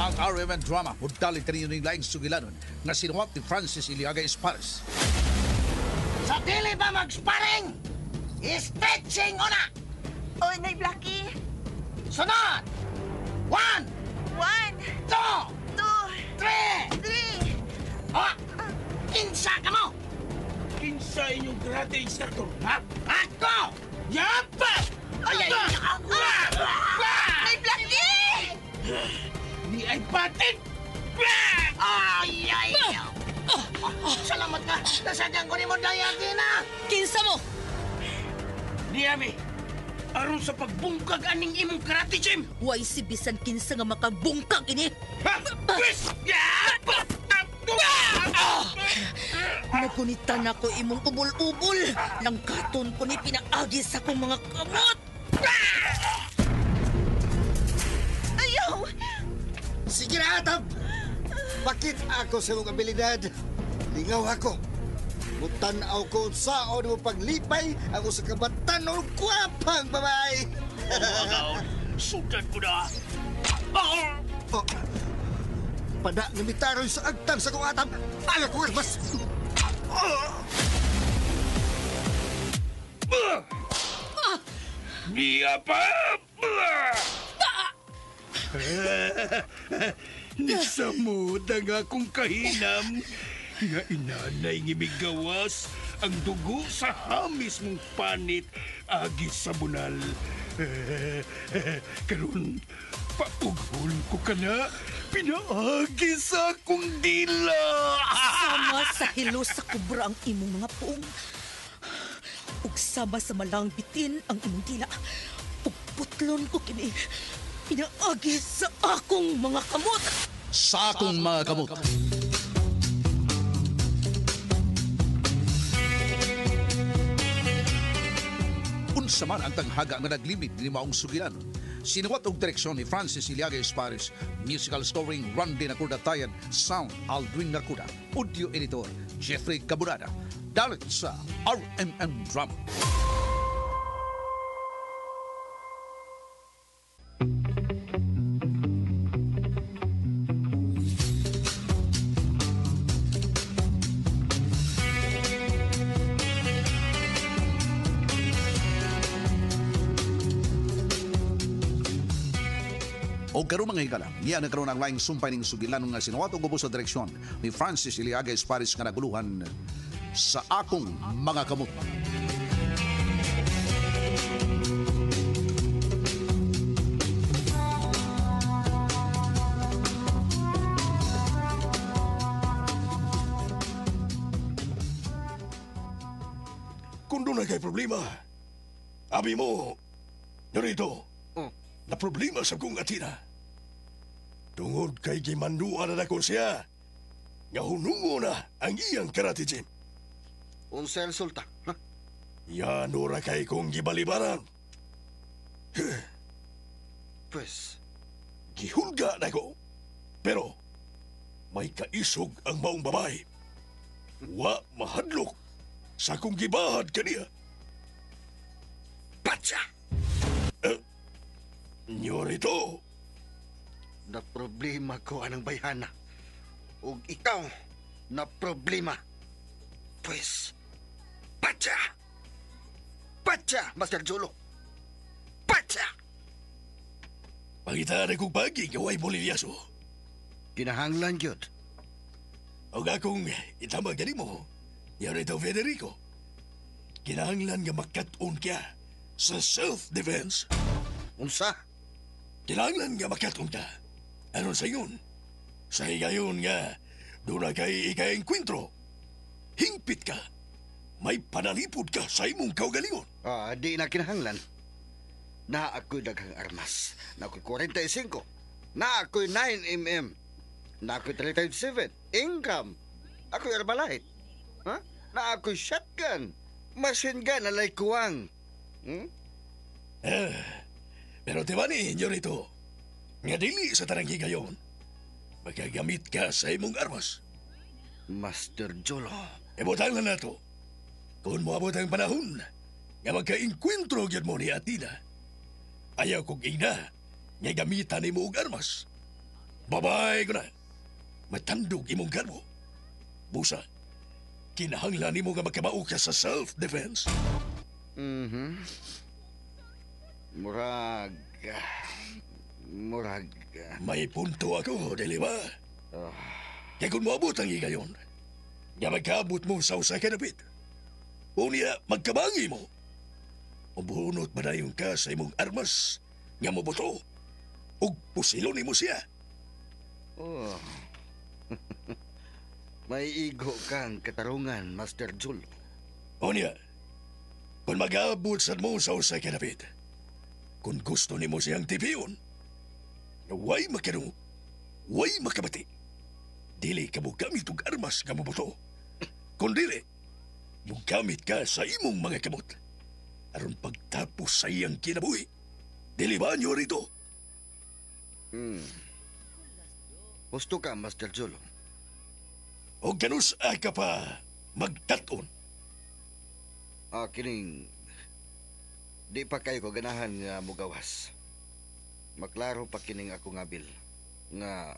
Ang RMN drama mudali kanino ning laing sugilanon nga sinuwat ni Francis Iliaga Espares. Sa dili ba mag-sparring? Stretching una! Oy, Nay Blackie. Sunod! 1, 1, 2, 2, 3! 3. O! Kinsa ka mo! Kinsa inyong karate instructor, ha? Ako! Yapa! Ay! Nay Blackie! Ni ay patin! Ay! Salamat ka! Nasadyan ko ni mo dayati na! Kinsa mo? Ni Ami, aron sa pagbungkag aning imong karate gym! Way si bisan kinsa nga makabungkag ini. Ha? Pwes! Yapa! Nagunitan ako imong ubol-ubol. Langkaton ko ni pinaagi sa kong mga kamot. Ayaw! Sige na, Atab! Bakit ako sa mong abilidad? Lingaw ako. Mutanaw ko saan mo paglipay ako sa kabatan o kwapang babae. Sudan ko na! Oh, pada namitaroy sa agtang sa kong Atab. Ayaw ko, Arbas! Niya pa! Nisamod ang akong kahinam nga inanay ngimigawas ang dugo sa hamis mong panit agi sa bunal. Karon paughol ko ka na pinaagi sa akong dila. Sama sa hilo sa kubra ang imong mga puong. Ug sama sa malang bitin ang imong dila. Ug putlon ko kini pinaagi sa akong mga kamot. Sa akong mga kamot. Unsa man ang tanghaga nga naglimit ni maong sugilanon. Sinuwat og direksyon ni Francis Iliaga Espares, musical scoring Randy Nakurdatayan, sound Aldwin Nakuda, audio editor Jeffrey Cabunada. Dalit sa RMN Drama. O karon mga higala, niya nagkaroon ang laing sumpay ning sugilanon nga sinuwat og ubos sa direksyon ni Francis Iliaga Espares nga naguluhan sa akong mga kamot. Kung doon na kay problema, abi mo, narito, na problema sa kong atina. Tungod kay gimanduan na ko siya, nga hunungo na ang iyang karate gym. Unsa resulta? Ha? Yan ora kay kong gibalibaran. Pues, Gihulga na ko. Pero, may kaisog ang maong babae. Wa mahadlok sa kong gibahad kaniya. patsa! Nyorito, Na problema ko anang bayhana. Ug ikaw, na problema. Pues, patsa! Patsa, Master Jolo! Patsa! pangita na kong pagi gaway bolilyaso. Kinahanglan yun. O akong itamag gani mo, Nyorito Federico. Kinahanglan nga makat-on ka sa self-defense. Unsa? Kinahanglan nga makat-on ka. Aron sa yun? Sa higayon nga, doon na kay ika-enkwentro. Hingpit ka. May panalipod ka sa imong kaugalingon. Di na kinahanglan. Na ako'y daghang armas. Na ako'y 45. Na ako'y 9mm. Na ako'y 357. Income. Ako'y Armalite. Ha? Na ako'y shotgun. Machine gun na kuwang. Pero tibani, Nyorito, nga dili sa tanang higayon, magagamit ka sa imong armas. Master Jolo. Ibutang na nato. Kung moabot ang panahon, nga magka-enkwentro gyud mo ni Atina, ayaw kong ina nga gamitan ni mo og armas. Babae ko na. Matandog imong garbo. Busa, kinahanglan nimo nga magkamao ka sa self-defense. Murag... Murag... May punto ako, dili ba? Kaya kung moabot ang igayon, nga magkaabot mo sa usa ka dapit. Unya, magkabangi mo. Mabunot ba na yung ka sa imong armas nga mabuto? Ug pusilo ni mo siya. Oh. May igo kang katarungan, Master Jul. Unya, kung mag-aabot sa mo sa usa ka dapit, kung gusto ni mo siyang tipiyon, na way makarungo, way makabati, dili ka mo gamit og armas nga mabuto. Kung dili, mo gamit ka sa imong mga kamot. Aron pagtapos sa iyang kinabuhi, dili ba nyo rito? Gusto ka, Master Jul. O ganus ka pa magtaton. Kining... Di pa kayo ko ganahan nga mugawas. Maklaro pa kining ako nga bil. Nga...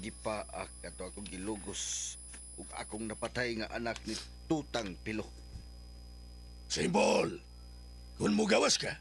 Gipaak ato akong gilugos ug akong napatay nga anak ni Tutang Pilo. Simbol, kung mugawas ka,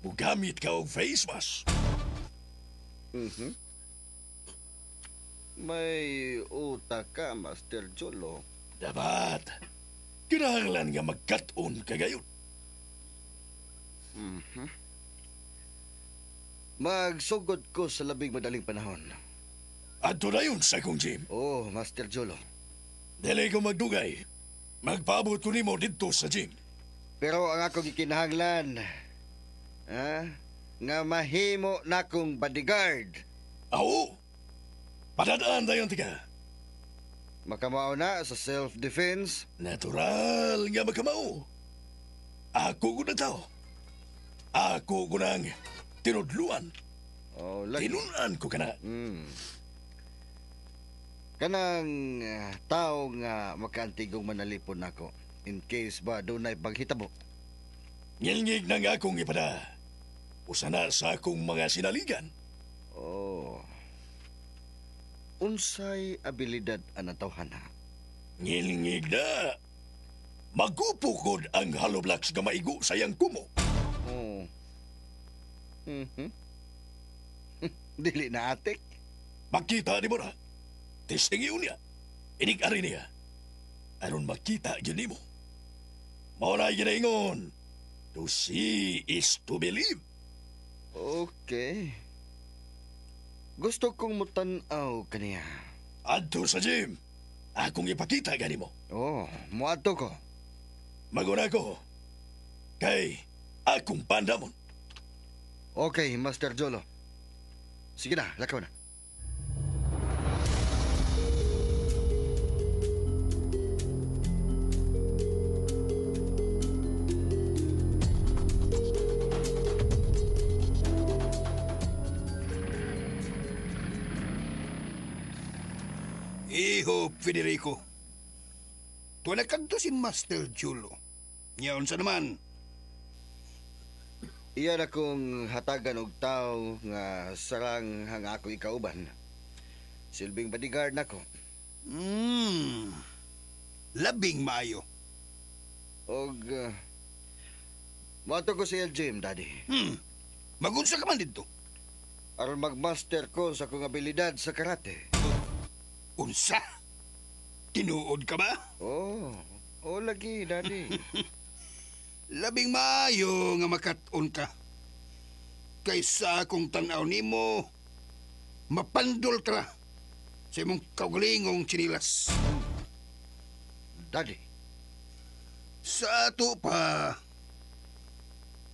mugamit ka og face mask. May utak ka, Master Jolo. Dapat, kinahanglan nga magkaton ka gayon. Magsugod ko sa labing madaling panahon. Adto na yun sa akong gym. Oh, Master Jolo. Dili ko magdugay. Magpaabot ko nimo dito sa gym. Pero ang akong ikinahanglan, nga mahimo na kong bodyguard. Oo. Padadaan dayon tika. Makamao na sa self-defense. Natural nga magkamao. Ako ko na tao. Ako ko nang tinudluan. Oh, lagi. Tinunan ko ka na. Kanang tao nga makaantigong manalipon nako in case ba dunay paghitabo. Ngilngig na nga akong ipada. Usa na sa akong mga sinaligan. Oh. Unsay abilidad ang natawhana? Ngilngig na. Magupukod ang hollow blocks nga maigo sa iyang kumo. Oh. Dili na atik. Makita di mo na. Testing yun niya. Inig-ari niya. Aron makita yun mo. Mauna ginaingon. To see is to believe. Okay. Gusto kong mutanaw kaniya. Adto sa gym. Akong ipakita gani mo. Oh, muadto ko. Maguna ko. Kay akong pandamon. Okay, Master Jolo. Sige na, lakaw na. Iho, Federico. Tuwa na kanto si Master Julo. Ngayon sa naman. Iyan akong hatagan og tao nga sarang hang ako ikauban. Silbing bodyguard nako. Labing maayo. Og mato ko sa gym, Daddy. Magunsa ka man dito. Aron magmaster ko sa akong abilidad sa karate. Unsa? Tinuod ka ba? Oh, lagi, Daddy. Labing maayo nga makaton ka. Kaysa akong tanaw nimo, mapandol ka sa imong kaugalingong chinilas. Daddy. Sa ato pa,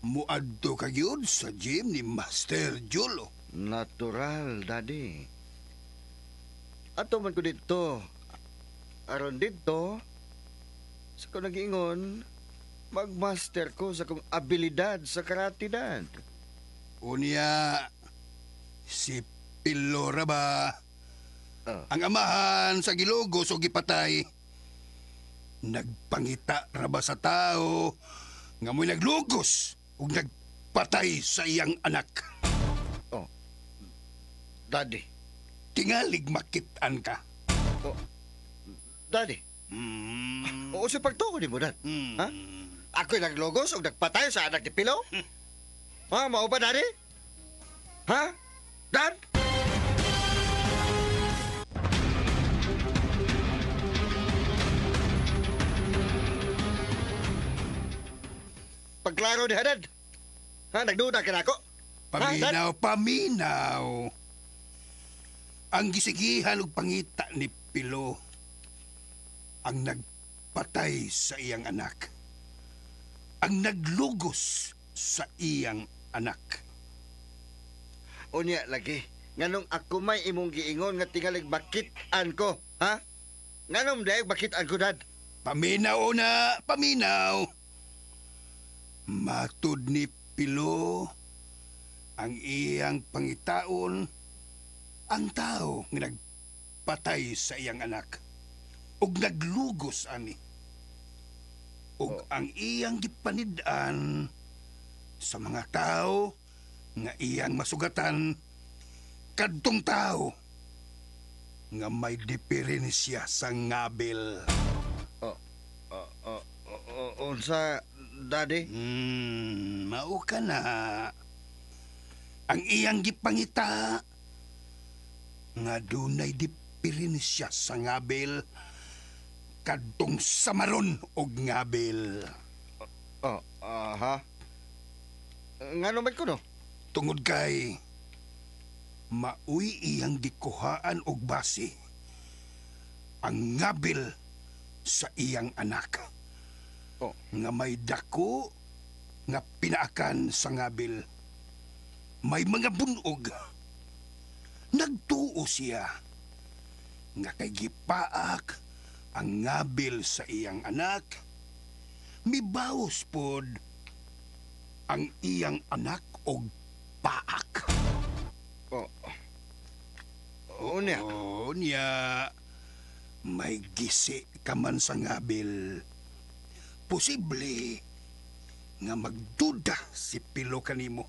muadto ka gyud sa gym ni Master Julo. Natural, Daddy. Ato man ko dito. Aron dito, sa ko nag-ingon, magmaster ko sa kong abilidad sa karate, Dad. Unya, si Pilora ba? Ah. Ang amahan sa gilugos o gipatay. Nagpangita ra ba sa tao nga mo'y naglugos o nagpatay sa iyang anak? Daddy. Tingalig makitaan ka. Daddy. Oo, sa pagtuon ni mo, Dad. Ha? Ako'y naglogos o nagpatay sa anak ni Pilo? Ha? Mao ba, Daddy? Ha? Dad? Pagklaro ni Dad. Ha? Nagduda ka na ako? Paminaw, paminaw. Ang gisigihan ug pangita ni Pilo ang nagpatay sa iyang anak. Ang naglugos sa iyang anak. Unya lagi. Nganong ako may imong giingon nga tingalig bakitan ko, ha? Nganong dahil bakitan ko, Dad? Paminaw na, paminaw. Matud ni Pilo ang iyang pangitaon ang tao nga nagpatay sa iyang anak ug naglugos ani ug ang iyang gipanid-an sa mga tao nga iyang masugatan kadtong tao nga may diferensya sa ngabil. Unsa, Daddy? Mao ka na. Ang iyang gipangita nga dunay diferensya sa ngabil kadtong samaron og ngabil. Ha? Ngano man ko, no? Tungod kay mauy iyang gikuhaan og base ang ngabil sa iyang anak. Nga may dako nga pinaakan sa ngabil. May mga bunog. Nagtuo siya nga kay gipaak ang ngabil sa iyang anak. Mibawas pod ang iyang anak og paak. Unya. Unya, may gisi ka man sa ngabil. Posible nga magduda si Pilo kanimo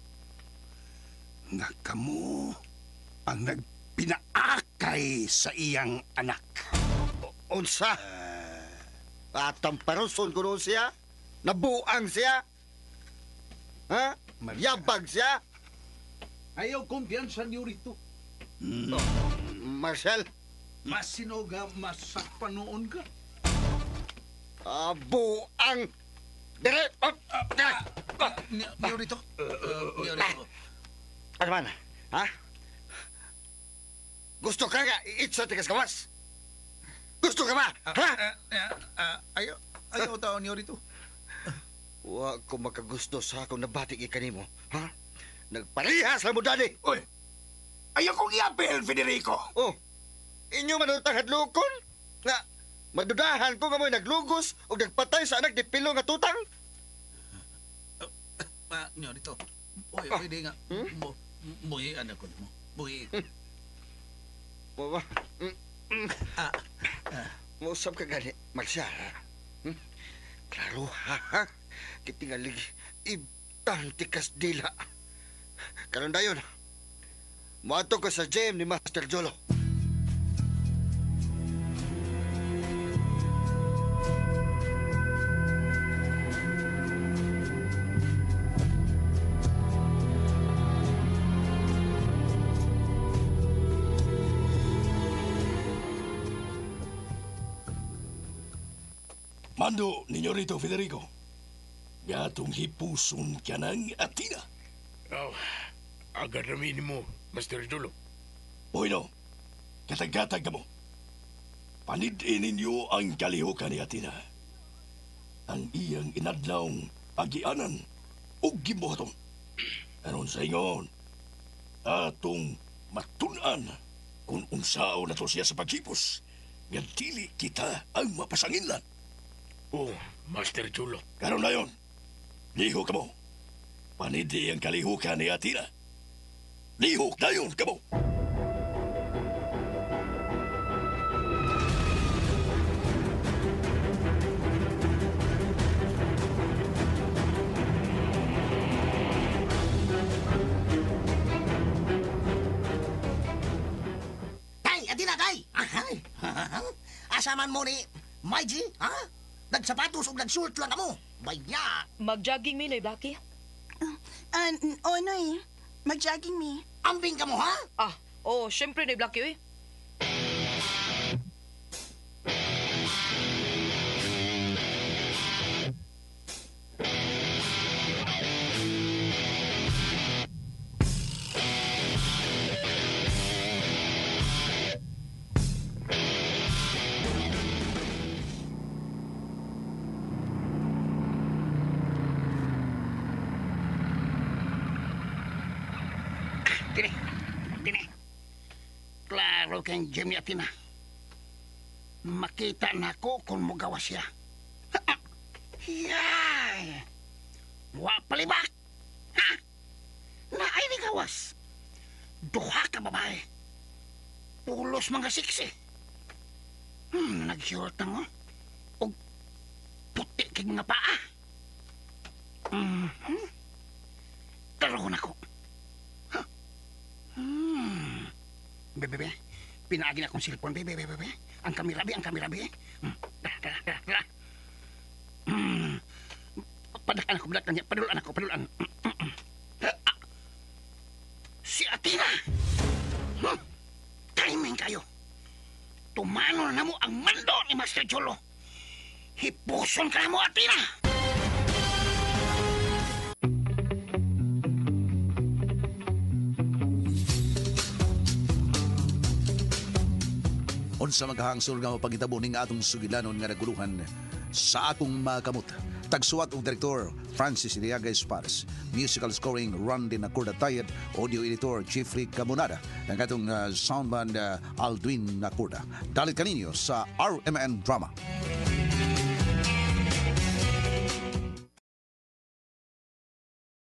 nga kamo ang nagpinaakay sa iyang anak. Unsa? Atang paruson ko noon siya? Nabuang siya? Ha? Yabag siya? Ayaw kumpiyansa niyo rito. Marcel? Masinoga, masakpan noon ka. Buang! Dire! Niyo rito. Niyo rito. Ano man? Ha? Gusto ka nga i-eat sa tigas gawas? Gusto ka ba? Ha? Ayaw tao niyo rito. Wa ko makagusto sa akong nabatik ikanimo. Ha? Nagparihas lang mo, Daddy! Uy! Ayaw kong iapel, Federico! Oh, inyo manutang hadlokon? Nga, madudahan ko nga mo'y naglugos o nagpatay sa anak ni Pilo nga tutang? Niyo rito. Uy, pwede nga. Buhi anak ko mo. Buhi. Mama, mausap ka gani, Marcia, ha? Klaro, ha? Kitingalig, ibtang tikas dila. Karon dayon, muato ko sa gym ni Master Jolo. Mando ninyo rito, Federico. Yatong hipuson ka ng Atina. Agad ramin mo, Master Jolo. Bueno, katag-katag ka mo. Panidin ninyo ang kalihukan ni Atina. Ang iyang inadlawng agianan o gibuhaton. Aron sa ingon, atong matunan kung unsao na to siya sa pagkipos. Nga dili kita ang mapasanginlan. Oh, Master Jolo. Karon na yun, liho ka mo. Panidi ang kalihukan ni Atina. Liho na yun ka mo. Asaman mo ni Maiji, ha? Nagsapatos o nagsuot lang kamo. Baya, Mag-jogging mi, Noy Blackie. Noy. Mag-jogging mi. ambing ka mo, ha? Syempre, Noy Blackie, Tini. Klaro kang Jimmy Atina. Makita na ko kung magawa siya. Yay! Wa palibak! Ha? Naay ni gawas. Duha ka babae. Pulos mga siksi. Nag-short na ngo. O puti kay mga paa. Karoon ako. Bebe, pinaagi na akong cellphone, bebe. Ang kamera, be. Padakan ako, padulan. Si Atina! Timing kayo. Tumano na mo ang mando ni Master Jolo. Hipuson ka na mo, Atina! Unsa maghangsol nga mapangitabo ning atong sugilanon nga naguluhan sa akong makamot. Tagsuwat og direktor Francis Iliaga Espares, musical scoring Randy Nacorda-Tayed, audio editor Jeffrey Camonada, ang atong sound band Aldwin Nacorda. Dalit kaninyo sa RMN Drama.